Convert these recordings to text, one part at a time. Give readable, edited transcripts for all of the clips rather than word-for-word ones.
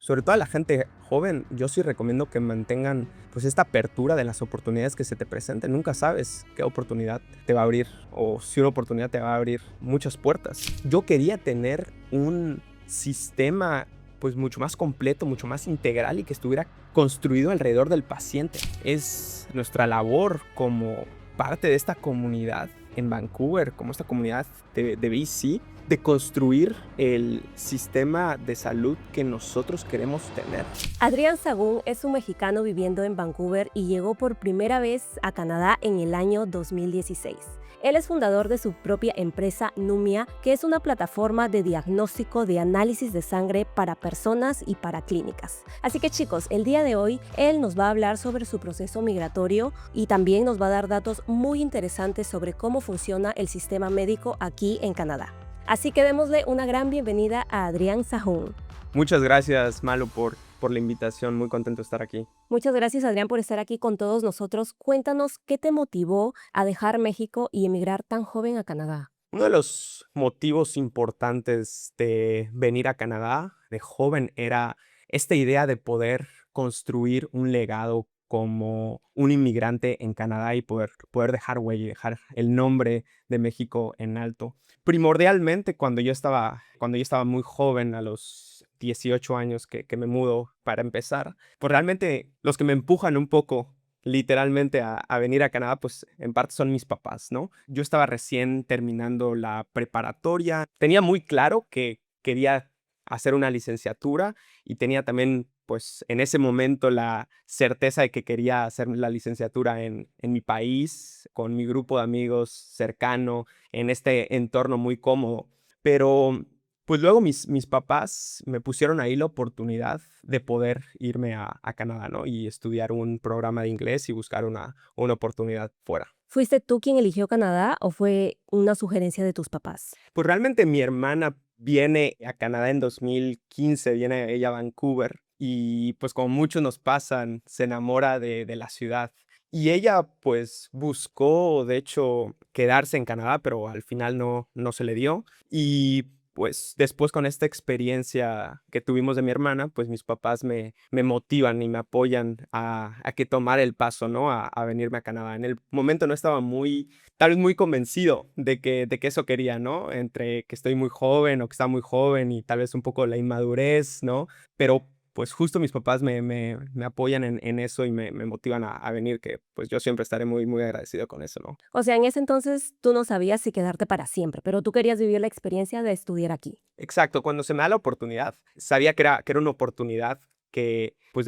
sobre todo a la gente joven, yo sí recomiendo que mantengan pues esta apertura de las oportunidades que se te presenten. Nunca sabes qué oportunidad te va a abrir o si una oportunidad te va a abrir muchas puertas. Yo quería tener un sistema pues mucho más completo, mucho más integral y que estuviera construido alrededor del paciente. Es nuestra labor como parte de esta comunidad en Vancouver, como esta comunidad de BC, de construir el sistema de salud que nosotros queremos tener. Adrián Sahún es un mexicano viviendo en Vancouver y llegó por primera vez a Canadá en el año 2016. Él es fundador de su propia empresa Numia, que es una plataforma de diagnóstico de análisis de sangre para personas y para clínicas. Así que chicos, el día de hoy él nos va a hablar sobre su proceso migratorio y también nos va a dar datos muy interesantes sobre cómo funciona el sistema médico aquí en Canadá. Así que démosle una gran bienvenida a Adrián Sahún. Muchas gracias, Malo, por la invitación. Muy contento de estar aquí. Muchas gracias, Adrián, por estar aquí con todos nosotros. Cuéntanos qué te motivó a dejar México y emigrar tan joven a Canadá. Uno de los motivos importantes de venir a Canadá de joven era esta idea de poder construir un legado como un inmigrante en Canadá y poder dejar huella y dejar el nombre de México en alto. Primordialmente, cuando yo estaba muy joven, a los 18 años que me mudo para empezar, pues realmente los que me empujan un poco literalmente a venir a Canadá, pues en parte son mis papás, ¿no? Yo estaba recién terminando la preparatoria, tenía muy claro que quería hacer una licenciatura y tenía también, pues en ese momento, la certeza de que quería hacer la licenciatura en mi país, con mi grupo de amigos cercano, en este entorno muy cómodo. Pero pues luego mis papás me pusieron ahí la oportunidad de poder irme a Canadá, ¿no? Y estudiar un programa de inglés y buscar una oportunidad fuera. ¿Fuiste tú quien eligió Canadá o fue una sugerencia de tus papás? Pues realmente mi hermana viene a Canadá en 2015, viene ella a Vancouver y pues como muchos nos pasan, se enamora de la ciudad. Y ella pues buscó, de hecho, quedarse en Canadá, pero al final no se le dio. Y pues después con esta experiencia que tuvimos de mi hermana, pues mis papás me motivan y me apoyan a que tomar el paso, ¿no? A venirme a Canadá. En el momento no estaba tal vez muy convencido de que eso quería, ¿no? Entre que estoy muy joven o que estaba muy joven y tal vez un poco la inmadurez, ¿no? Pero pues justo mis papás me apoyan en eso y me motivan a venir, que pues yo siempre estaré muy, muy agradecido con eso, ¿no? O sea, en ese entonces tú no sabías si quedarte para siempre, pero tú querías vivir la experiencia de estudiar aquí. Exacto, cuando se me da la oportunidad, sabía que era una oportunidad que pues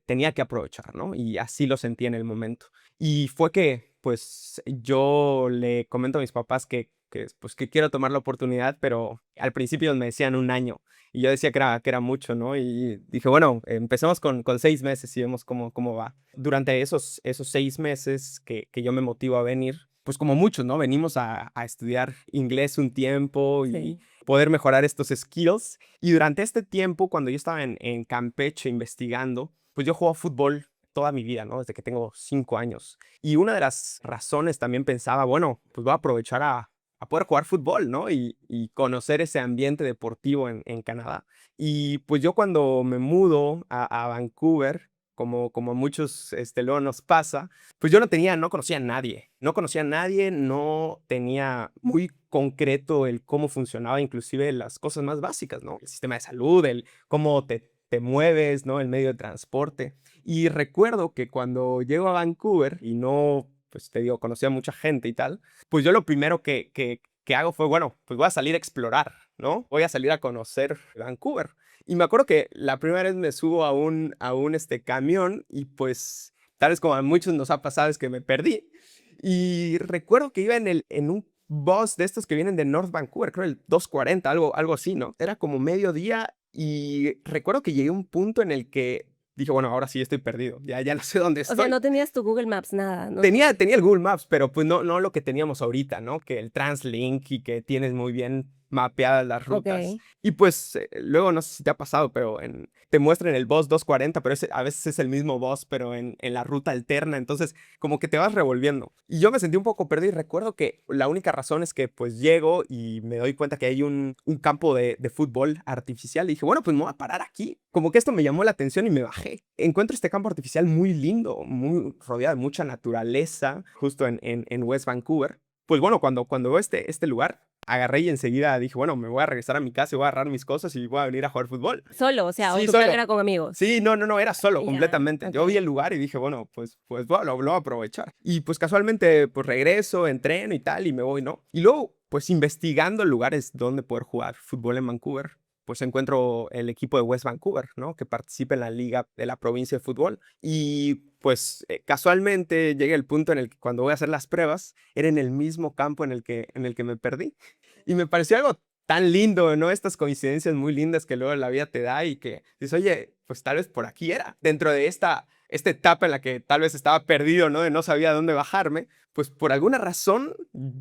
tenía que aprovechar, ¿no? Y así lo sentí en el momento. Y fue que pues yo le comento a mis papás pues que quiero tomar la oportunidad, pero al principio me decían un año y yo decía que era mucho, ¿no? Y dije, bueno, empecemos con 6 meses y vemos cómo va. Durante esos 6 meses que yo me motivo a venir, pues como muchos, ¿no? Venimos a estudiar inglés un tiempo y Sí. poder mejorar estos skills. Y durante este tiempo, cuando yo estaba en Campeche investigando, pues yo juego fútbol toda mi vida, ¿no? Desde que tengo 5 años. Y una de las razones también pensaba, bueno, pues voy a aprovechar a poder jugar fútbol, ¿no? Y conocer ese ambiente deportivo en Canadá. Y pues yo cuando me mudo a Vancouver, como muchos luego nos pasa, pues yo no conocía a nadie, no tenía muy concreto el cómo funcionaba inclusive las cosas más básicas, ¿no? El sistema de salud, el cómo te mueves, ¿no? El medio de transporte. Y recuerdo que cuando llego a Vancouver y no, pues te digo, conocía a mucha gente y tal, pues yo lo primero que hago fue, bueno, pues voy a salir a explorar, ¿no? Voy a salir a conocer Vancouver. Y me acuerdo que la primera vez me subo a un camión y pues tal vez como a muchos nos ha pasado es que me perdí. Y recuerdo que iba en un bus de estos que vienen de North Vancouver, creo el 240, algo así, ¿no? Era como mediodía y recuerdo que llegué a un punto en el que dije, bueno, ahora sí estoy perdido, ya no sé dónde O sea, estoy. no tenías tu Google Maps, nada, ¿no? Tenía el Google Maps, pero pues no lo que teníamos ahorita, ¿no? Que el TransLink y que tienes muy bien mapeadas las Ok. rutas. Y pues luego no sé si te ha pasado, pero te muestran el bus 240, pero a veces es el mismo bus, pero en la ruta alterna. Entonces, como que te vas revolviendo. Y yo me sentí un poco perdido y recuerdo que la única razón es que pues llego y me doy cuenta que hay un campo de fútbol artificial. Y dije, bueno, pues me voy a parar aquí. Como que esto me llamó la atención y me bajé. Encuentro este campo artificial muy lindo, muy rodeado de mucha naturaleza, justo en West Vancouver. Pues bueno, cuando veo este lugar, agarré y enseguida dije, bueno, me voy a regresar a mi casa y voy a agarrar mis cosas y voy a venir a jugar fútbol. Solo, o sea, o Sí, tu plan solo. era con amigos. Sí, no, era solo, Ya, completamente. Yo ok. vi el lugar y dije, bueno, pues bueno, lo voy a aprovechar. Y pues casualmente, pues regreso, entreno y tal, y me voy, ¿no? Y luego, pues investigando lugares donde poder jugar fútbol en Vancouver, pues encuentro el equipo de West Vancouver, ¿no? Que participa en la liga de la provincia de fútbol. Y pues casualmente llega el punto en el que cuando voy a hacer las pruebas, era en el mismo campo en el que me perdí. Y me pareció algo tan lindo, ¿no? Estas coincidencias muy lindas que luego la vida te da y que dices, oye, pues tal vez por aquí era. Dentro de esta etapa en la que tal vez estaba perdido, ¿no? De no sabía dónde bajarme, pues por alguna razón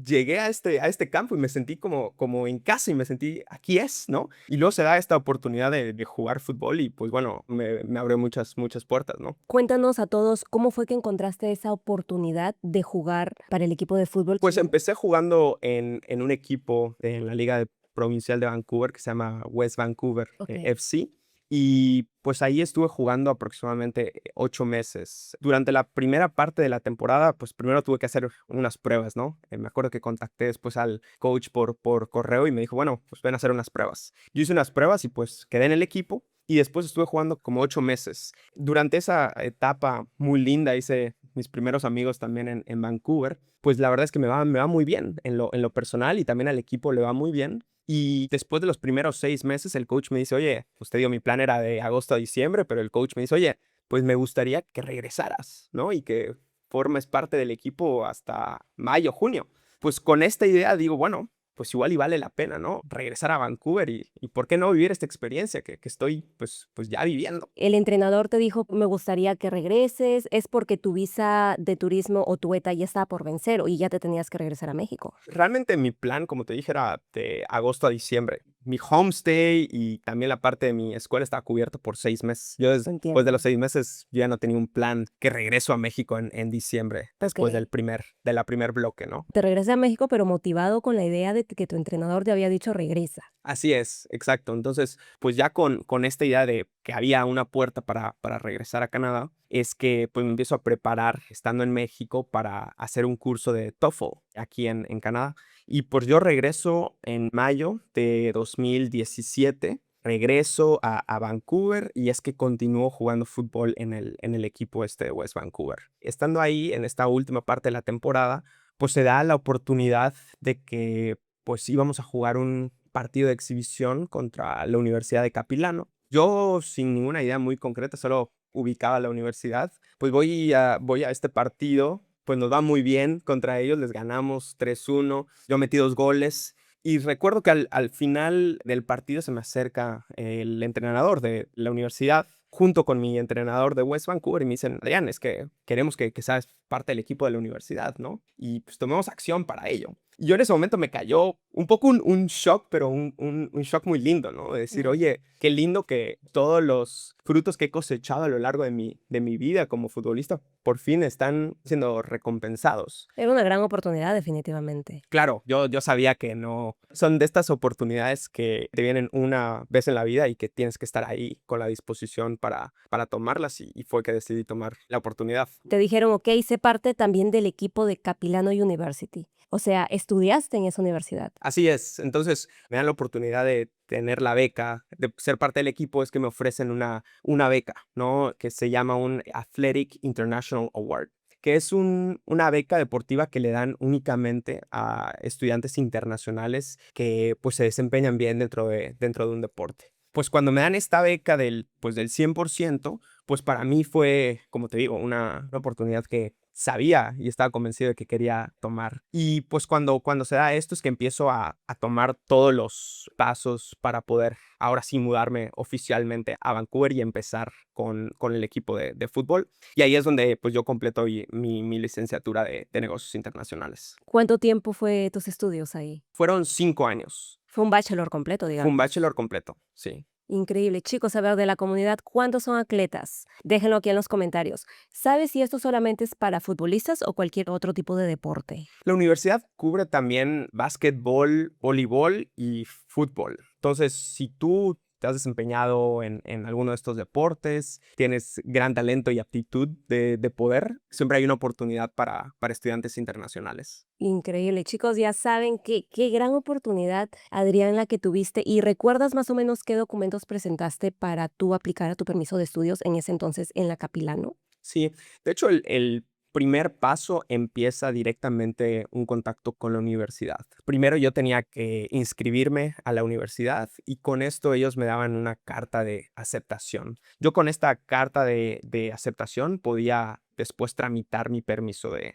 llegué a este campo y me sentí como en casa y me sentí, aquí es, ¿no? Y luego se da esta oportunidad de jugar fútbol y pues bueno, me abrió muchas puertas, ¿no? Cuéntanos a todos cómo fue que encontraste esa oportunidad de jugar para el equipo de fútbol. Pues empecé jugando en un equipo en la liga provincial de Vancouver que se llama West Vancouver Ok. FC. Y pues ahí estuve jugando aproximadamente 8 meses. Durante la primera parte de la temporada, pues primero tuve que hacer unas pruebas, ¿no? Me acuerdo que contacté después al coach por correo y me dijo, bueno, pues ven a hacer unas pruebas. Yo hice unas pruebas y pues quedé en el equipo. Y después estuve jugando como 8 meses. Durante esa etapa muy linda hice mis primeros amigos también en Vancouver. Pues la verdad es que me va muy bien en lo personal y también al equipo le va muy bien. Y después de los primeros 6 meses, el coach me dice, oye, pues te digo, mi plan era de agosto a diciembre, pero el coach me dice, oye, pues me gustaría que regresaras, ¿no? Y que formes parte del equipo hasta mayo, junio. Pues con esta idea digo, bueno, pues igual y vale la pena, ¿no? Regresar a Vancouver y ¿por qué no vivir esta experiencia que estoy, pues ya viviendo? El entrenador te dijo, me gustaría que regreses, es porque tu visa de turismo o tu ETA ya estaba por vencer y ya te tenías que regresar a México. Realmente mi plan, como te dije, era de agosto a diciembre. Mi homestay y también la parte de mi escuela estaba cubierto por 6 meses. Yo después de Entiendo. los 6 meses ya no tenía un plan que regreso a México en diciembre, Ok. después de la primer bloque, ¿no? Te regresas a México, pero motivado con la idea de que tu entrenador te había dicho regresa. Así es, exacto. Entonces, pues ya con esta idea de que había una puerta para regresar a Canadá, es que pues me empiezo a preparar estando en México para hacer un curso de TOEFL aquí en Canadá. Y pues yo regreso en mayo de 2017, regreso a Vancouver y es que continúo jugando fútbol en el equipo de West Vancouver. Estando ahí en esta última parte de la temporada, pues se da la oportunidad de que pues íbamos a jugar un partido de exhibición contra la Universidad de Capilano. Yo sin ninguna idea muy concreta, solo ubicaba la universidad, pues voy a este partido, pues nos va muy bien contra ellos, les ganamos 3-1, yo metí 2 goles. Y recuerdo que al final del partido se me acerca el entrenador de la universidad junto con mi entrenador de West Vancouver y me dicen, Adrián, es que queremos que seas parte del equipo de la universidad, ¿no? Y pues tomemos acción para ello. Y yo en ese momento me cayó un poco un shock, pero un shock muy lindo, ¿no? De decir, Ya. oye, qué lindo que todos los frutos que he cosechado a lo largo de mi vida como futbolista por fin están siendo recompensados. Era una gran oportunidad, definitivamente. Claro, yo sabía que no son de estas oportunidades que te vienen una vez en la vida y que tienes que estar ahí con la disposición para tomarlas y fue que decidí tomar la oportunidad. Te dijeron, ok, sé parte también del equipo de Capilano University. O sea, estudiaste en esa universidad. Así es, entonces me dan la oportunidad de tener la beca, de ser parte del equipo, es que me ofrecen una beca, ¿no? Que se llama un Athletic International Award, que es una beca deportiva que le dan únicamente a estudiantes internacionales que pues se desempeñan bien dentro de un deporte. Pues cuando me dan esta beca del 100%, pues para mí fue, como te digo, una oportunidad que sabía y estaba convencido de que quería tomar. Y pues cuando se da esto es que empiezo a tomar todos los pasos para poder ahora sí mudarme oficialmente a Vancouver y empezar con el equipo de fútbol. Y ahí es donde pues yo completo mi licenciatura de negocios internacionales. ¿Cuánto tiempo fue tus estudios ahí? Fueron 5 años. Fue un bachelor completo, Fue un digamos. bachelor completo, sí. Increíble. Chicos, a ver, de la comunidad, ¿cuántos son atletas? Déjenlo aquí en los comentarios. ¿Sabes si esto solamente es para futbolistas o cualquier otro tipo de deporte? La universidad cubre también básquetbol, voleibol y fútbol. Entonces, si tú te has desempeñado en alguno de estos deportes, tienes gran talento y aptitud de poder, siempre hay una oportunidad para estudiantes internacionales. Increíble. Chicos, ya saben que qué gran oportunidad, Adrián, la que tuviste. ¿Y recuerdas más o menos qué documentos presentaste para tú aplicar a tu permiso de estudios en ese entonces en la Capilano? Sí, de hecho, el primer paso empieza directamente un contacto con la universidad. Primero yo tenía que inscribirme a la universidad y con esto ellos me daban una carta de aceptación. Yo con esta carta de aceptación podía después tramitar mi permiso de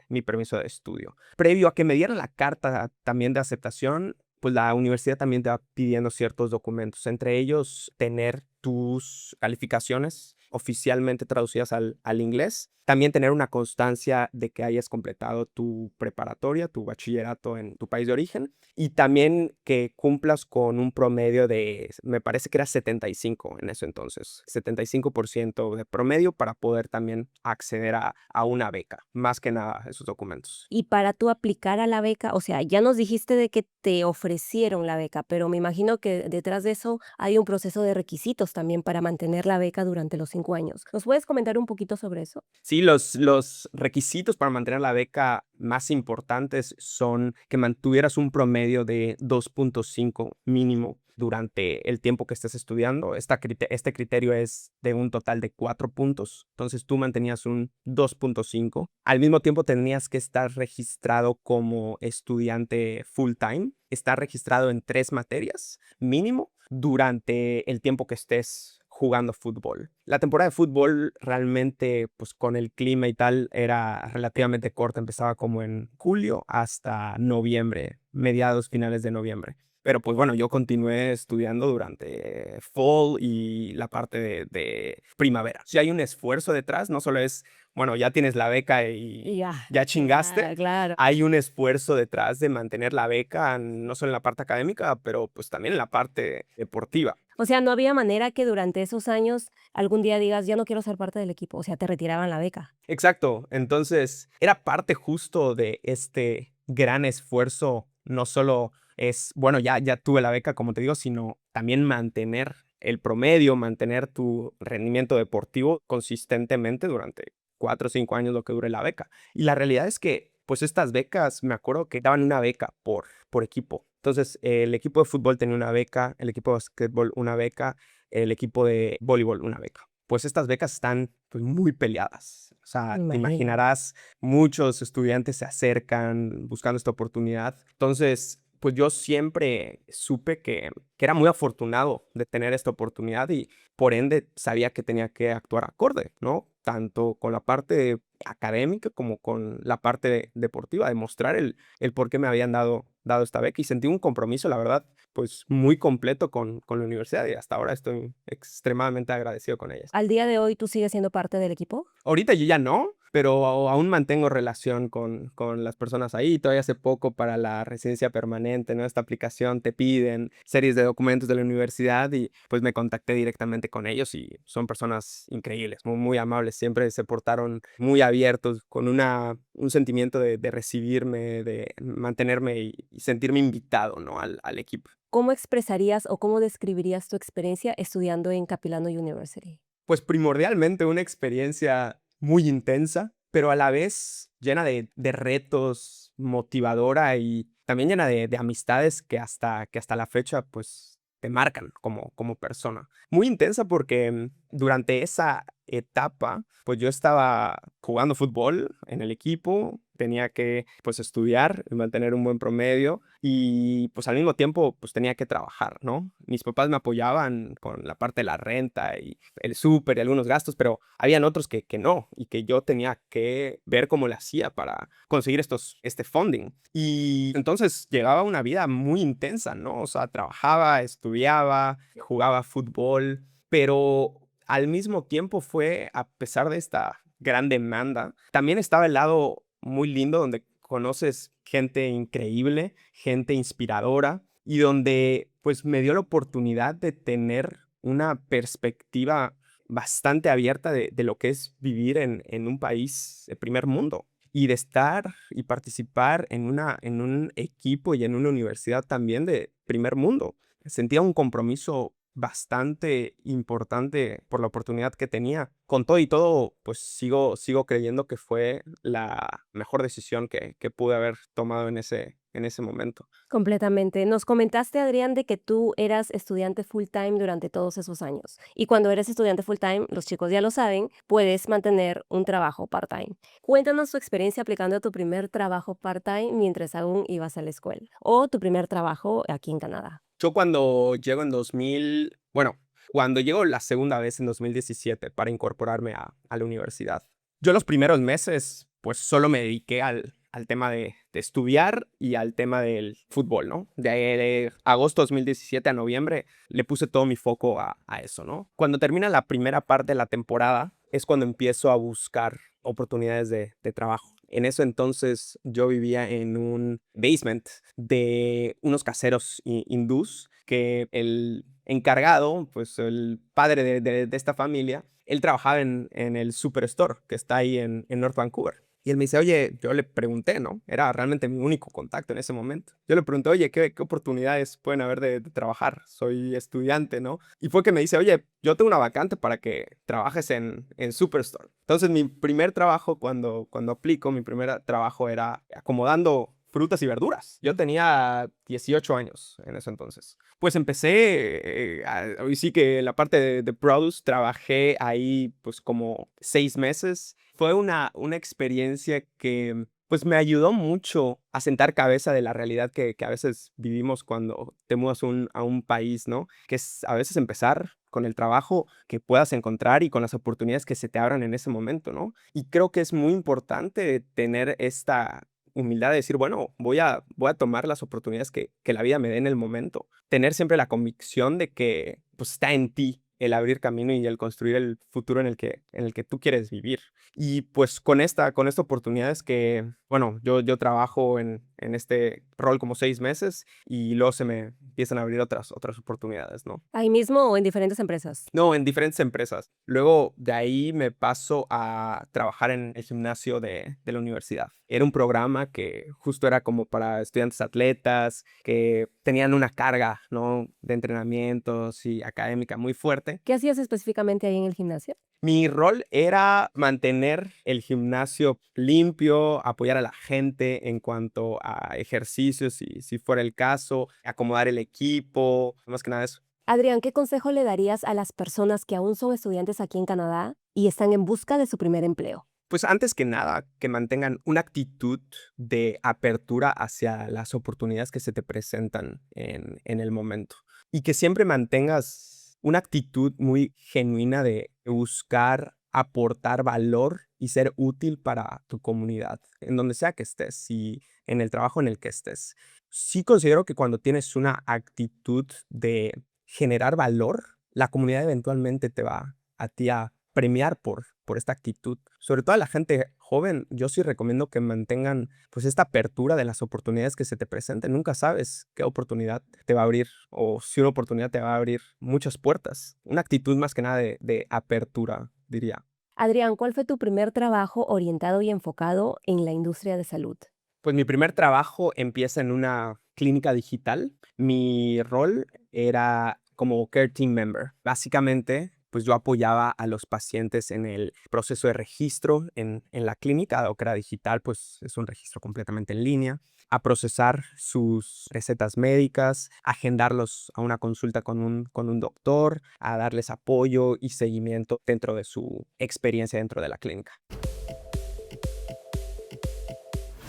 estudio. Previo a que me dieran la carta también de aceptación, pues la universidad también te va pidiendo ciertos documentos, entre ellos tener tus calificaciones oficialmente traducidas al inglés. También tener una constancia de que hayas completado tu preparatoria, tu bachillerato en tu país de origen. Y también que cumplas con un promedio de, me parece que era 75 en ese entonces, 75% de promedio para poder también acceder a una beca. Más que nada esos documentos. Y para tú aplicar a la beca, o sea, ya nos dijiste de que te ofrecieron la beca, pero me imagino que detrás de eso hay un proceso de requisitos también para mantener la beca durante los 5 años. ¿Nos puedes comentar un poquito sobre eso? Sí, los requisitos para mantener la beca más importantes son que mantuvieras un promedio de 2.5 mínimo durante el tiempo que estés estudiando. Este criterio es de un total de 4 puntos. Entonces tú mantenías un 2.5. Al mismo tiempo tenías que estar registrado como estudiante full time. Estar registrado en 3 materias mínimo durante el tiempo que estés jugando fútbol. La temporada de fútbol realmente, pues con el clima y tal, era relativamente corta. Empezaba como en julio hasta noviembre, mediados, finales de noviembre. Pero pues bueno, yo continué estudiando durante fall y la parte de primavera. Si hay un esfuerzo detrás, no solo es, bueno, ya tienes la beca y Ya, ya chingaste. claro. Hay un esfuerzo detrás de mantener la beca, no solo en la parte académica, pero pues también en la parte deportiva. O sea, no había manera que durante esos años algún día digas, ya no quiero ser parte del equipo, o sea, te retiraban la beca. Exacto. Entonces, era parte justo de este gran esfuerzo. No solo es, bueno, ya tuve la beca, como te digo, sino también mantener el promedio, mantener tu rendimiento deportivo consistentemente durante 4 o 5 años, lo que dure la beca. Y la realidad es que, pues estas becas, me acuerdo que daban una beca por equipo. Entonces, el equipo de fútbol tenía una beca, el equipo de básquetbol una beca, el equipo de voleibol una beca. Pues estas becas están pues, muy peleadas. O Me sea, te imagino. imaginarás, muchos estudiantes se acercan buscando esta oportunidad. Entonces, pues yo siempre supe que era muy afortunado de tener esta oportunidad y por ende sabía que tenía que actuar acorde, ¿no? Tanto con la parte académica como con la parte deportiva, demostrar el por qué me habían dado esta beca y sentí un compromiso, la verdad, pues muy completo con la universidad y hasta ahora estoy extremadamente agradecido con ellas. ¿Al día de hoy tú sigues siendo parte del equipo? Ahorita yo ya no, pero aún mantengo relación con las personas ahí. Todavía hace poco para la residencia permanente, ¿no? Esta aplicación te piden series de documentos de la universidad y pues me contacté directamente con ellos y son personas increíbles, muy, muy amables. Siempre se portaron muy abiertos, con un sentimiento de recibirme, de mantenerme y sentirme invitado, ¿no? Al equipo. ¿Cómo expresarías o cómo describirías tu experiencia estudiando en Capilano University? Pues primordialmente una experiencia muy intensa, pero a la vez llena de retos, motivadora y también llena de amistades que hasta la fecha pues te marcan como persona. Muy intensa porque durante esa etapa pues yo estaba jugando fútbol en el equipo, tenía que pues estudiar y mantener un buen promedio y pues al mismo tiempo pues tenía que trabajar, ¿no? Mis papás me apoyaban con la parte de la renta y el súper y algunos gastos, pero habían otros que no y que yo tenía que ver cómo le hacía para conseguir este funding. Y entonces llegaba una vida muy intensa, ¿no? O sea, trabajaba, estudiaba, jugaba fútbol, pero al mismo tiempo fue, a pesar de esta gran demanda, también estaba el lado muy lindo donde conoces gente increíble, gente inspiradora y donde pues me dio la oportunidad de tener una perspectiva bastante abierta de lo que es vivir en un país de primer mundo y de estar y participar en un equipo y en una universidad también de primer mundo. Sentía un compromiso bastante importante por la oportunidad que tenía. Con todo y todo, pues sigo creyendo que fue la mejor decisión que pude haber tomado en ese momento. Completamente. Nos comentaste, Adrián, de que tú eras estudiante full time durante todos esos años. Y cuando eres estudiante full time, los chicos ya lo saben, puedes mantener un trabajo part time. Cuéntanos tu experiencia aplicando a tu primer trabajo part time mientras aún ibas a la escuela o tu primer trabajo aquí en Canadá. Yo cuando llego en 2000, bueno, cuando llego la segunda vez en 2017 para incorporarme a la universidad, yo los primeros meses, pues solo me dediqué al tema de estudiar y al tema del fútbol, ¿no? De agosto 2017 a noviembre le puse todo mi foco a eso, ¿no? Cuando termina la primera parte de la temporada es cuando empiezo a buscar oportunidades de trabajo. En eso entonces yo vivía en un basement de unos caseros hindús que el encargado, pues el padre de esta familia, él trabajaba en el Superstore que está ahí en North Vancouver. Y él me dice, oye, yo le pregunté, ¿no? Era realmente mi único contacto en ese momento. Yo le pregunté, oye, ¿qué oportunidades pueden haber de trabajar? Soy estudiante, ¿no? Y fue que me dice, oye, yo tengo una vacante para que trabajes en Superstore. Entonces, mi primer trabajo cuando aplico, mi primer trabajo era acomodando frutas y verduras. Yo tenía 18 años en ese entonces. Pues empecé, hoy sí que la parte de produce, trabajé ahí pues como 6 meses. Fue una experiencia que pues me ayudó mucho a sentar cabeza de la realidad que a veces vivimos cuando te mudas a un país, ¿no? Que es a veces empezar con el trabajo que puedas encontrar y con las oportunidades que se te abran en ese momento, ¿no? Y creo que es muy importante tener esta humildad de decir, bueno, voy a tomar las oportunidades que la vida me dé en el momento. Tener siempre la convicción de que pues está en ti el abrir camino y el construir el futuro en el que tú quieres vivir. Y pues con esta oportunidad es que, bueno, yo trabajo en este rol como 6 meses y luego se me empiezan a abrir otras oportunidades, ¿no? Ahí mismo o en diferentes empresas. No, en diferentes empresas. Luego de ahí me paso a trabajar en el gimnasio de la universidad. Era un programa que justo era como para estudiantes atletas que tenían una carga, ¿no? De entrenamientos y académica muy fuerte. ¿Qué hacías específicamente ahí en el gimnasio? Mi rol era mantener el gimnasio limpio, apoyar a la gente en cuanto a ejercicios, si fuera el caso, acomodar el equipo, más que nada eso. Adrián, ¿qué consejo le darías a las personas que aún son estudiantes aquí en Canadá y están en busca de su primer empleo? Pues antes que nada, que mantengan una actitud de apertura hacia las oportunidades que se te presentan en el momento. Y que siempre mantengas una actitud muy genuina de buscar aportar valor y ser útil para tu comunidad, en donde sea que estés y en el trabajo en el que estés. Sí considero que cuando tienes una actitud de generar valor, la comunidad eventualmente te va a ti a premiar por esta actitud. Sobre todo a la gente joven, yo sí recomiendo que mantengan pues esta apertura de las oportunidades que se te presenten. Nunca sabes qué oportunidad te va a abrir o si una oportunidad te va a abrir muchas puertas. Una actitud más que nada de apertura, diría. Adrián, ¿cuál fue tu primer trabajo orientado y enfocado en la industria de salud? Pues mi primer trabajo empieza en una clínica digital. Mi rol era como care team member. Básicamente, pues yo apoyaba a los pacientes en el proceso de registro en la clínica, o que era digital, pues es un registro completamente en línea, a procesar sus recetas médicas, agendarlos a una consulta con un doctor, a darles apoyo y seguimiento dentro de su experiencia dentro de la clínica.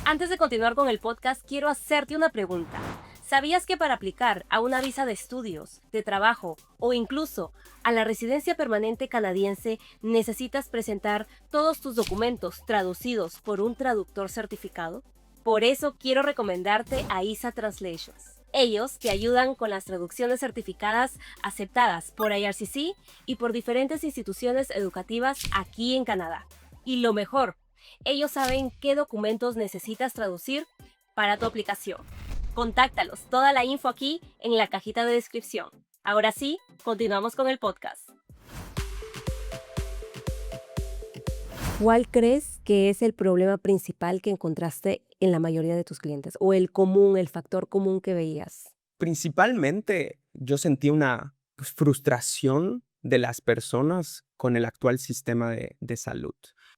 Antes de continuar con el podcast, quiero hacerte una pregunta. ¿Sabías que para aplicar a una visa de estudios, de trabajo o incluso a la residencia permanente canadiense necesitas presentar todos tus documentos traducidos por un traductor certificado? Por eso quiero recomendarte a ISA Translations. Ellos te ayudan con las traducciones certificadas aceptadas por IRCC y por diferentes instituciones educativas aquí en Canadá. Y lo mejor, ellos saben qué documentos necesitas traducir para tu aplicación. Contáctalos, toda la info aquí en la cajita de descripción. Ahora sí, continuamos con el podcast. ¿Cuál crees que es el problema principal que encontraste en la mayoría de tus clientes? O el común, el factor común que veías. Principalmente, yo sentí una, pues, frustración de las personas con el actual sistema de salud.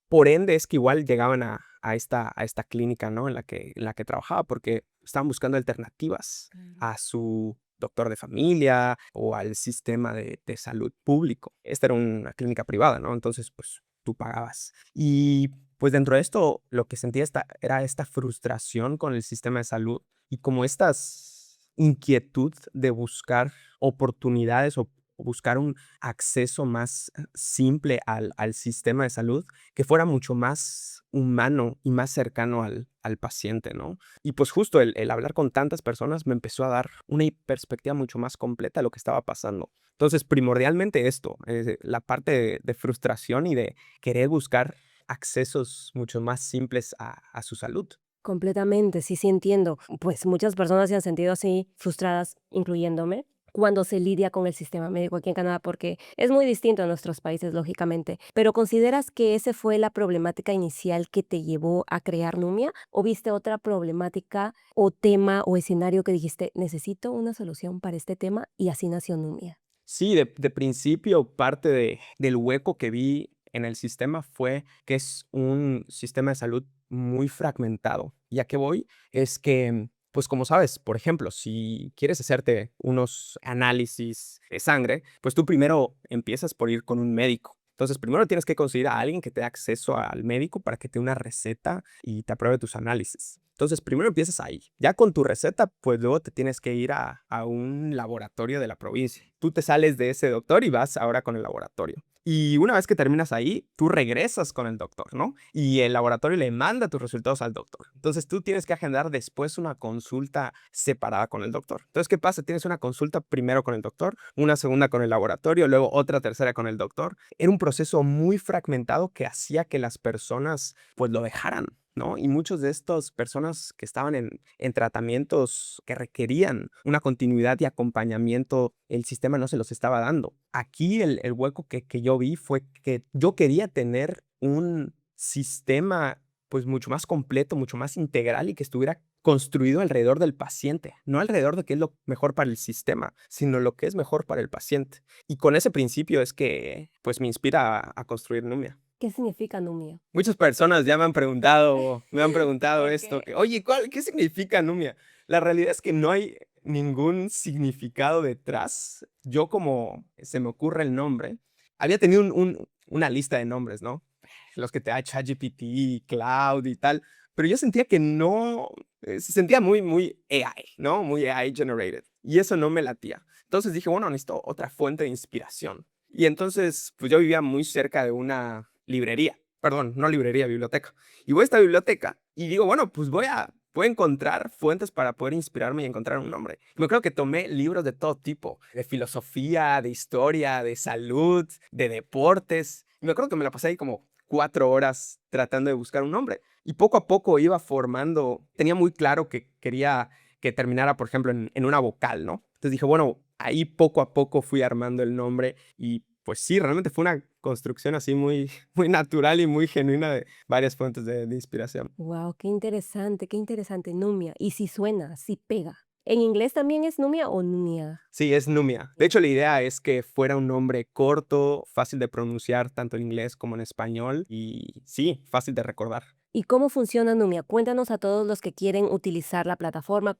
Por ende, es que igual llegaban a esta clínica, ¿no? En la que trabajaba, porque estaban buscando alternativas a su doctor de familia o al sistema de salud público. Esta era una clínica privada, ¿no? Entonces, pues, tú pagabas. Y, pues, dentro de esto, lo que sentía era esta frustración con el sistema de salud y como estas inquietud de buscar oportunidades o buscar un acceso más simple al sistema de salud que fuera mucho más humano y más cercano al paciente, ¿no? Y pues justo el hablar con tantas personas me empezó a dar una perspectiva mucho más completa de lo que estaba pasando. Entonces, primordialmente esto, la parte de frustración y de querer buscar accesos mucho más simples a su salud. Completamente, sí, sí entiendo. Pues muchas personas se han sentido así frustradas, incluyéndome, cuando se lidia con el sistema médico aquí en Canadá, porque es muy distinto a nuestros países, lógicamente. Pero ¿consideras que esa fue la problemática inicial que te llevó a crear Numia? ¿O viste otra problemática o tema o escenario que dijiste, necesito una solución para este tema y así nació Numia? Sí, de principio, parte del hueco que vi en el sistema fue que es un sistema de salud muy fragmentado. ¿Y a qué voy? Es que, pues como sabes, por ejemplo, si quieres hacerte unos análisis de sangre, pues tú primero empiezas por ir con un médico. Entonces, primero tienes que conseguir a alguien que te dé acceso al médico para que te dé una receta y te apruebe tus análisis. Entonces, primero empiezas ahí. Ya con tu receta, pues luego te tienes que ir a un laboratorio de la provincia. Tú te sales de ese doctor y vas ahora con el laboratorio. Y una vez que terminas ahí, tú regresas con el doctor, ¿no? Y el laboratorio le manda tus resultados al doctor. Entonces tú tienes que agendar después una consulta separada con el doctor. Entonces, ¿qué pasa? Tienes una consulta primero con el doctor, una segunda con el laboratorio, luego otra tercera con el doctor. Era un proceso muy fragmentado que hacía que las personas pues lo dejaran, ¿no? Y muchas de estas personas que estaban en tratamientos que requerían una continuidad y acompañamiento, el sistema no se los estaba dando. Aquí el hueco que yo vi fue que yo quería tener un sistema pues mucho más completo, mucho más integral y que estuviera construido alrededor del paciente, no alrededor de qué es lo mejor para el sistema, sino lo que es mejor para el paciente. Y con ese principio es que pues me inspira a construir Numia. ¿Qué significa Numia? Muchas personas ya me han preguntado esto, Ok. que, oye, ¿qué significa Numia? La realidad es que no hay ningún significado detrás. Yo, como se me ocurre el nombre, había tenido una lista de nombres, ¿no? Los que te da ChatGPT, Cloud y tal, pero yo sentía que no, se sentía muy, muy AI, ¿no? Muy AI generated. Y eso no me latía. Entonces dije, bueno, necesito otra fuente de inspiración. Y entonces, pues yo vivía muy cerca de una librería, perdón, no librería, biblioteca. Y voy a esta biblioteca y digo, bueno, pues voy a encontrar fuentes para poder inspirarme y encontrar un nombre. Y me creo que tomé libros de todo tipo, de filosofía, de historia, de salud, de deportes. Y me acuerdo que me la pasé ahí como 4 horas tratando de buscar un nombre. Y poco a poco iba formando, tenía muy claro que quería que terminara, por ejemplo, en una vocal, ¿no? Entonces dije, bueno, ahí poco a poco fui armando el nombre y pues sí, realmente fue una construcción así muy, muy natural y muy genuina de varias fuentes de inspiración. Wow, qué interesante, Numia. Y si suena, si pega. ¿En inglés también es Numia o Numia? Sí, es Numia. De hecho, la idea es que fuera un nombre corto, fácil de pronunciar tanto en inglés como en español y sí, fácil de recordar. ¿Y cómo funciona Numia? Cuéntanos a todos los que quieren utilizar la plataforma.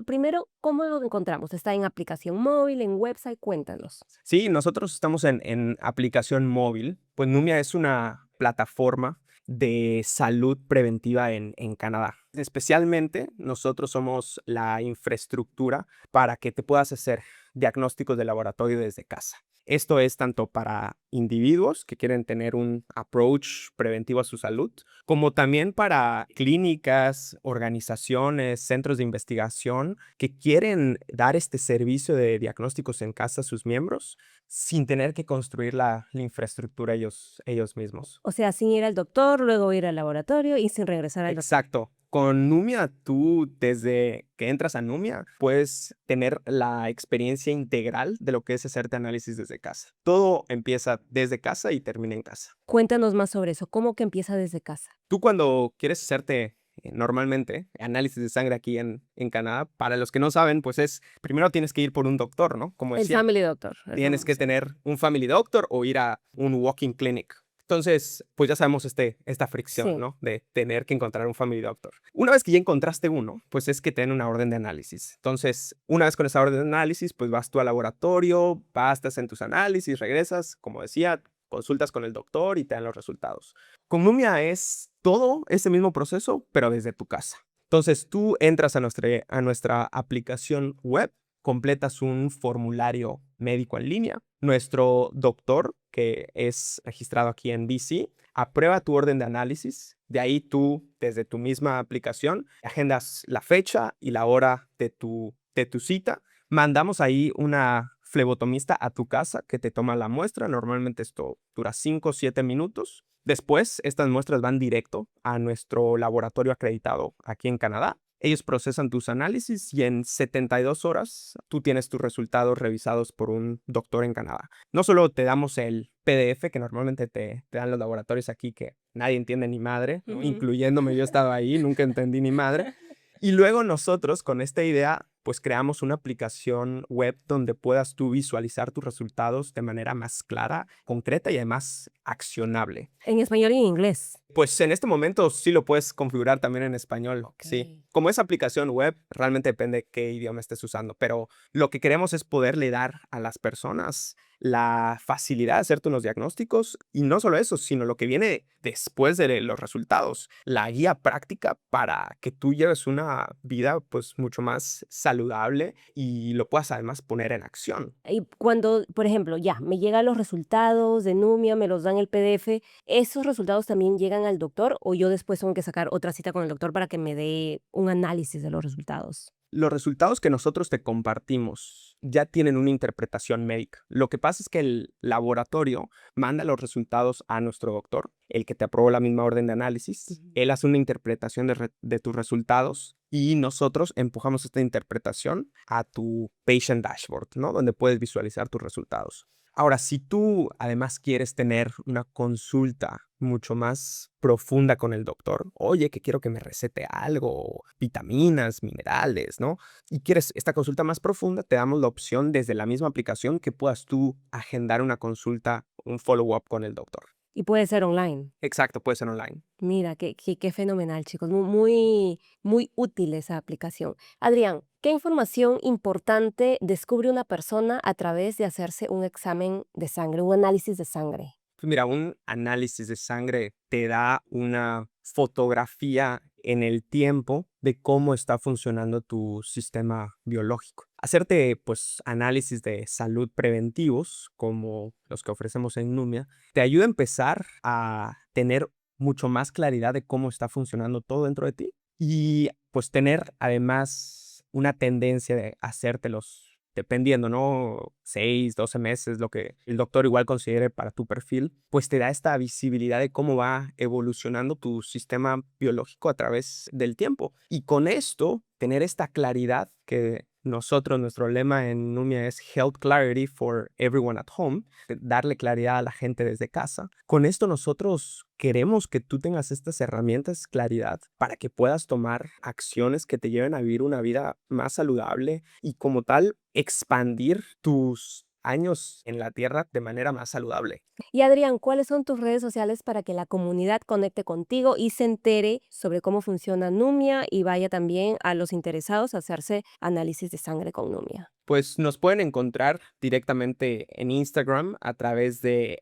Primero, ¿cómo lo encontramos? ¿Está en aplicación móvil, en website? Cuéntanos. Sí, nosotros estamos en aplicación móvil. Pues Numia es una plataforma de salud preventiva en Canadá. Especialmente nosotros somos la infraestructura para que te puedas hacer diagnósticos de laboratorio desde casa. Esto es tanto para individuos que quieren tener un approach preventivo a su salud, como también para clínicas, organizaciones, centros de investigación que quieren dar este servicio de diagnósticos en casa a sus miembros sin tener que construir la infraestructura ellos mismos. O sea, sin ir al doctor, luego ir al laboratorio y sin regresar al doctor. Exacto. Con Numia, tú desde que entras a Numia puedes tener la experiencia integral de lo que es hacerte análisis desde casa. Todo empieza desde casa y termina en casa. Cuéntanos más sobre eso, ¿cómo que empieza desde casa? Tú cuando quieres hacerte normalmente análisis de sangre aquí en Canadá, para los que no saben, pues primero tienes que ir por un doctor, ¿no? Como El decía, Family Doctor. tienes que tener un family doctor o ir a un walking clinic. Entonces, pues ya sabemos esta fricción, Sí. ¿no? De tener que encontrar un family doctor. Una vez que ya encontraste uno, pues es que te den una orden de análisis. Entonces, una vez con esa orden de análisis, pues vas tú al laboratorio, vas, en tus análisis, regresas, como decía, consultas con el doctor y te dan los resultados. Con Numia es todo ese mismo proceso, pero desde tu casa. Entonces, tú entras a nuestra aplicación web, completas un formulario médico en línea. Nuestro doctor, que es registrado aquí en BC, aprueba tu orden de análisis. De ahí tú, desde tu misma aplicación, agendas la fecha y la hora de tu cita. Mandamos ahí una flebotomista a tu casa que te toma la muestra. Normalmente esto dura 5 o 7 minutos. Después, estas muestras van directo a nuestro laboratorio acreditado aquí en Canadá. Ellos procesan tus análisis y en 72 horas tú tienes tus resultados revisados por un doctor en Canadá. No solo te damos el PDF que normalmente te dan los laboratorios aquí, que nadie entiende ni madre, ¿no? Incluyéndome, yo estaba ahí, nunca entendí ni madre. Y luego nosotros con esta idea pues creamos una aplicación web donde puedas tú visualizar tus resultados de manera más clara, concreta y además accionable. En español y en inglés. Pues en este momento sí lo puedes configurar también en español, sí. Como es aplicación web, realmente depende qué idioma estés usando, pero lo que queremos es poderle dar a las personas la facilidad de hacerte unos diagnósticos y no solo eso, sino lo que viene después de los resultados, la guía práctica para que tú lleves una vida pues mucho más saludable y lo puedas además poner en acción. Y cuando, por ejemplo, ya me llegan los resultados de Numia, me los dan el PDF, ¿esos resultados también llegan al doctor o yo después tengo que sacar otra cita con el doctor para que me dé un análisis de los resultados? Los resultados que nosotros te compartimos ya tienen una interpretación médica. Lo que pasa es que el laboratorio manda los resultados a nuestro doctor, el que te aprobó la misma orden de análisis. Él hace una interpretación de tus resultados y nosotros empujamos esta interpretación a tu patient dashboard, ¿no? Donde puedes visualizar tus resultados. Ahora, si tú además quieres tener una consulta mucho más profunda con el doctor, oye, que quiero que me recete algo, vitaminas, minerales, ¿no? Y quieres esta consulta más profunda, te damos la opción desde la misma aplicación que puedas tú agendar una consulta, un follow-up con el doctor. Y puede ser online. Exacto, puede ser online. Mira, qué fenomenal, chicos. Muy, muy útil esa aplicación. Adrián, ¿qué información importante descubre una persona a través de hacerse un examen de sangre, un análisis de sangre? Pues mira, un análisis de sangre te da una fotografía en el tiempo de cómo está funcionando tu sistema biológico. Hacerte pues análisis de salud preventivos como los que ofrecemos en Numia te ayuda a empezar a tener mucho más claridad de cómo está funcionando todo dentro de ti y pues tener además una tendencia de hacértelos dependiendo, ¿no? 6, 12 meses, lo que el doctor igual considere para tu perfil, pues te da esta visibilidad de cómo va evolucionando tu sistema biológico a través del tiempo. Y con esto, tener esta claridad que nuestro lema en Numia es Health Clarity for Everyone at Home, darle claridad a la gente desde casa. Con esto nosotros queremos que tú tengas estas herramientas, claridad, para que puedas tomar acciones que te lleven a vivir una vida más saludable y como tal expandir tus años en la tierra de manera más saludable. Y Adrián, ¿cuáles son tus redes sociales para que la comunidad conecte contigo y se entere sobre cómo funciona Numia y vaya también a los interesados a hacerse análisis de sangre con Numia? Pues nos pueden encontrar directamente en Instagram a través de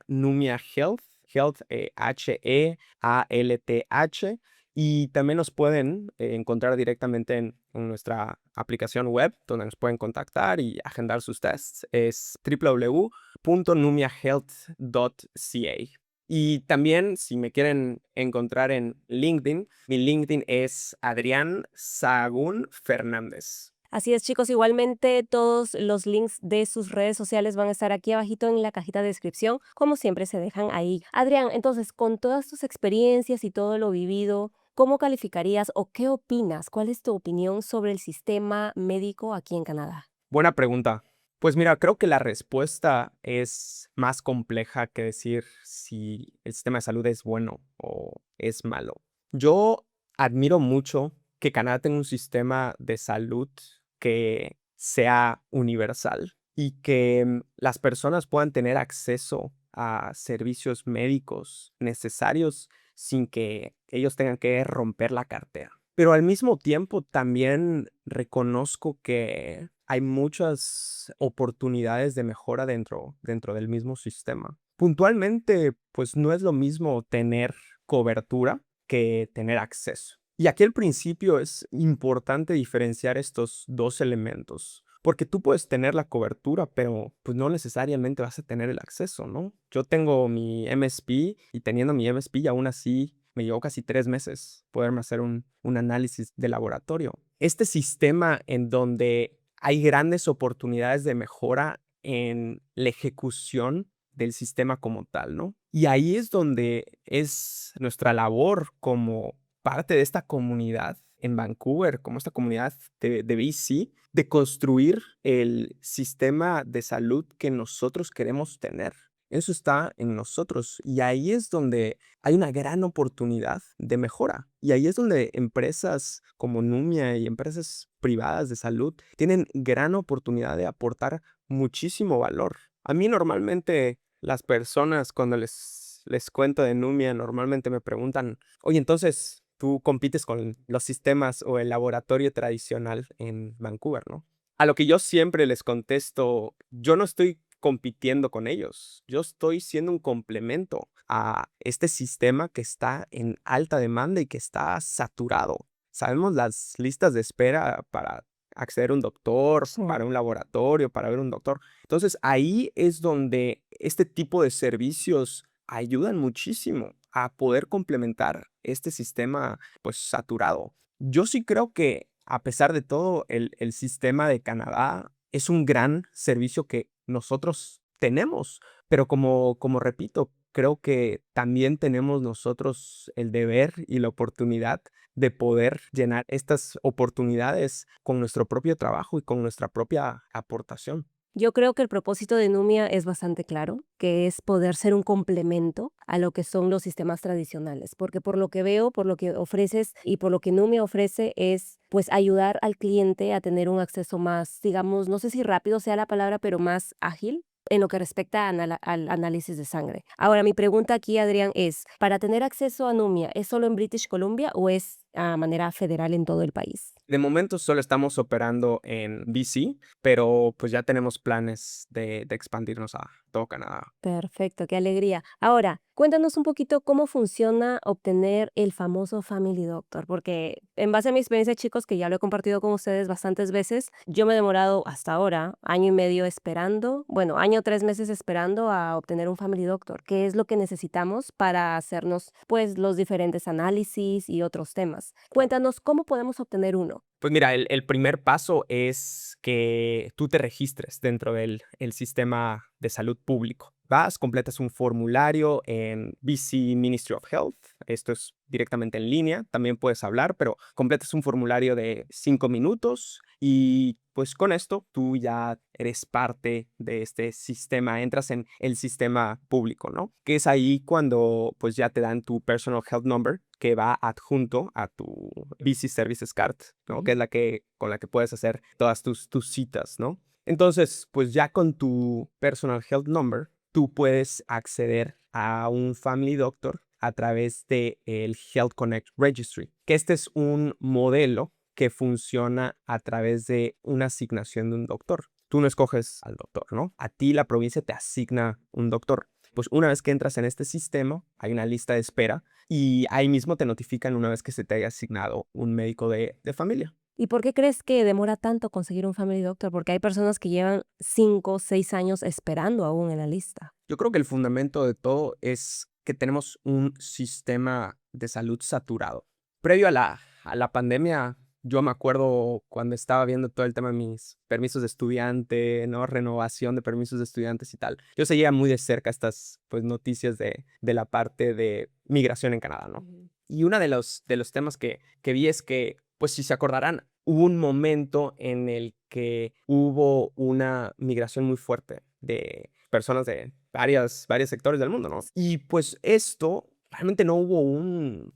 @NumiaHealth, Health, Health. Y también nos pueden encontrar directamente en nuestra aplicación web, donde nos pueden contactar y agendar sus tests. Es www.numiahealth.ca. Y también, si me quieren encontrar en LinkedIn, mi LinkedIn es Adrián Sahagún Fernández. Así es, chicos, igualmente todos los links de sus redes sociales van a estar aquí abajito en la cajita de descripción, como siempre se dejan ahí. Adrián, entonces, con todas tus experiencias y todo lo vivido ¿cómo calificarías o qué opinas? ¿Cuál es tu opinión sobre el sistema médico aquí en Canadá? Buena pregunta. Pues mira, creo que la respuesta es más compleja que decir si el sistema de salud es bueno o es malo. Yo admiro mucho que Canadá tenga un sistema de salud que sea universal y que las personas puedan tener acceso a servicios médicos necesarios sin que ellos tengan que romper la cartera. Pero al mismo tiempo también reconozco que hay muchas oportunidades de mejora dentro del mismo sistema. Puntualmente, pues no es lo mismo tener cobertura que tener acceso. Y aquí al principio es importante diferenciar estos dos elementos, porque tú puedes tener la cobertura, pero pues no necesariamente vas a tener el acceso, ¿no? Yo tengo mi MSP y teniendo mi MSP y aún así me llevó casi 3 meses poderme hacer un análisis de laboratorio. Este sistema en donde hay grandes oportunidades de mejora en la ejecución del sistema como tal, ¿no? Y ahí es donde es nuestra labor como parte de esta comunidad en Vancouver, como esta comunidad de BC, de construir el sistema de salud que nosotros queremos tener. Eso está en nosotros y ahí es donde hay una gran oportunidad de mejora. Y ahí es donde empresas como Numia y empresas privadas de salud tienen gran oportunidad de aportar muchísimo valor. A mí normalmente las personas cuando les cuento de Numia normalmente me preguntan, oye, entonces tú compites con los sistemas o el laboratorio tradicional en Vancouver, ¿no? A lo que yo siempre les contesto, yo no estoy compitiendo con ellos. Yo estoy siendo un complemento a este sistema que está en alta demanda y que está saturado. Sabemos las listas de espera para acceder a un doctor, Sí. para un laboratorio, para ver un doctor. Entonces, ahí es donde este tipo de servicios ayudan muchísimo a poder complementar este sistema, pues, saturado. Yo sí creo que, a pesar de todo, el sistema de Canadá es un gran servicio que nosotros tenemos, pero como repito, creo que también tenemos nosotros el deber y la oportunidad de poder llenar estas oportunidades con nuestro propio trabajo y con nuestra propia aportación. Yo creo que el propósito de Numia es bastante claro, que es poder ser un complemento a lo que son los sistemas tradicionales, porque por lo que veo, por lo que ofreces y por lo que Numia ofrece es pues ayudar al cliente a tener un acceso más, digamos, no sé si rápido sea la palabra, pero más ágil en lo que respecta a al análisis de sangre. Ahora, mi pregunta aquí, Adrián, es, ¿para tener acceso a Numia, es solo en British Columbia o es a manera federal en todo el país? De momento solo estamos operando en BC, pero pues ya tenemos planes de expandirnos a todo Canadá. Perfecto, qué alegría. Ahora, cuéntanos un poquito cómo funciona obtener el famoso Family Doctor, porque en base a mi experiencia, chicos, que ya lo he compartido con ustedes bastantes veces, yo me he demorado hasta ahora año y medio esperando, bueno, año 3 meses esperando a obtener un Family Doctor, que es lo que necesitamos para hacernos, pues, los diferentes análisis y otros temas. Cuéntanos cómo podemos obtener uno. Pues mira, el primer paso es que tú te registres dentro del el sistema de salud público. Vas, completas un formulario en BC Ministry of Health. Esto es directamente en línea. También puedes hablar, pero completas un formulario de 5 minutos y pues con esto tú ya eres parte de este sistema, entras en el sistema público, ¿no? Que es ahí cuando pues ya te dan tu Personal Health Number que va adjunto a tu BC Services Card, ¿no? Que es la que con la que puedes hacer todas tus citas, ¿no? Entonces, pues ya con tu Personal Health Number, tú puedes acceder a un Family Doctor a través de el Health Connect Registry, que este es un modelo que funciona a través de una asignación de un doctor. Tú no escoges al doctor, ¿no? A ti la provincia te asigna un doctor. Pues una vez que entras en este sistema, hay una lista de espera y ahí mismo te notifican una vez que se te haya asignado un médico de familia. ¿Y por qué crees que demora tanto conseguir un Family Doctor? Porque hay personas que llevan 5, 6 años esperando aún en la lista. Yo creo que el fundamento de todo es que tenemos un sistema de salud saturado. Previo a la pandemia, Yo me acuerdo cuando estaba viendo todo el tema de mis permisos de estudiante, ¿no? Renovación de permisos de estudiantes y tal. Yo seguía muy de cerca estas, pues, noticias de la parte de migración en Canadá, ¿no? Ujú. Y uno de los temas que vi es que, pues, si se acordarán, hubo un momento en el que hubo una migración muy fuerte de personas de varios sectores del mundo, ¿no? Y, pues, esto realmente no hubo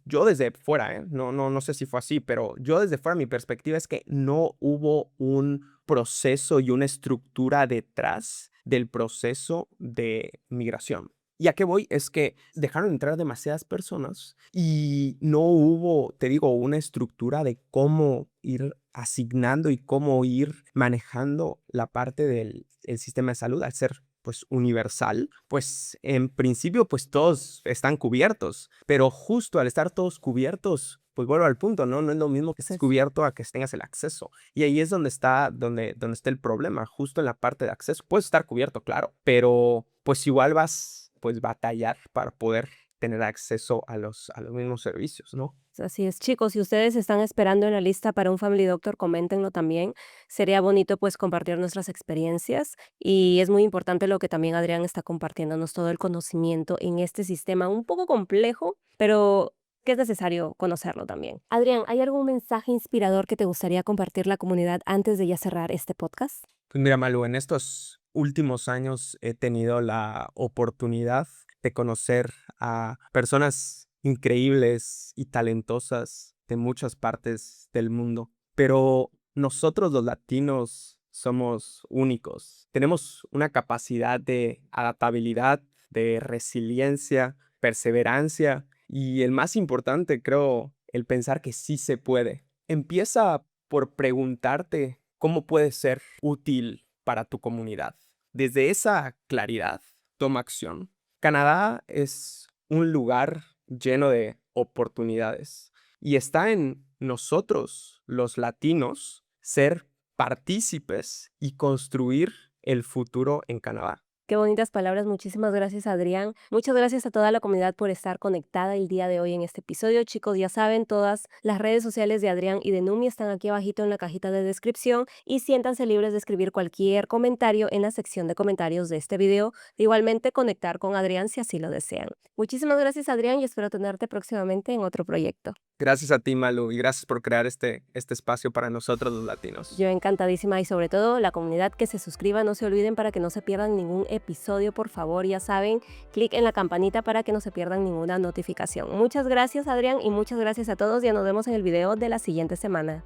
yo desde fuera, no sé si fue así, pero yo desde fuera mi perspectiva es que no hubo un proceso y una estructura detrás del proceso de migración. ¿Y a qué voy? Es que dejaron entrar demasiadas personas y no hubo, te digo, una estructura de cómo ir asignando y cómo ir manejando la parte del sistema de salud al ser pues universal, pues en principio pues todos están cubiertos, pero justo al estar todos cubiertos, pues vuelvo al punto, ¿no? No es lo mismo que estés cubierto a que tengas el acceso. Y ahí es donde está el problema, justo en la parte de acceso. Puedes estar cubierto, claro, pero pues igual vas pues batallar para poder tener acceso a los mismos servicios, ¿no? Así es, chicos, si ustedes están esperando en la lista para un Family Doctor, coméntenlo también. Sería bonito pues compartir nuestras experiencias y es muy importante lo que también Adrián está compartiéndonos todo el conocimiento en este sistema un poco complejo, pero que es necesario conocerlo también. Adrián, ¿hay algún mensaje inspirador que te gustaría compartir la comunidad antes de ya cerrar este podcast? Pues mira, Malu, en estos últimos años he tenido la oportunidad de conocer a personas increíbles y talentosas de muchas partes del mundo, pero nosotros los latinos somos únicos. Tenemos una capacidad de adaptabilidad, de resiliencia, perseverancia y el más importante, creo, el pensar que sí se puede. Empieza por preguntarte cómo puede ser útil para tu comunidad. Desde esa claridad, toma acción. Canadá es un lugar lleno de oportunidades y está en nosotros, los latinos, ser partícipes y construir el futuro en Canadá. Qué bonitas palabras, muchísimas gracias Adrián. Muchas gracias a toda la comunidad por estar conectada el día de hoy en este episodio. Chicos, ya saben, todas las redes sociales de Adrián y de Numi están aquí abajito en la cajita de descripción y siéntanse libres de escribir cualquier comentario en la sección de comentarios de este video. De igualmente conectar con Adrián si así lo desean. Muchísimas gracias Adrián y espero tenerte próximamente en otro proyecto. Gracias a ti, Malu, y gracias por crear este espacio para nosotros los latinos. Yo encantadísima y sobre todo la comunidad que se suscriba, no se olviden para que no se pierdan ningún episodio, por favor, ya saben, clic en la campanita para que no se pierdan ninguna notificación. Muchas gracias Adrián y muchas gracias a todos, ya nos vemos en el video de la siguiente semana.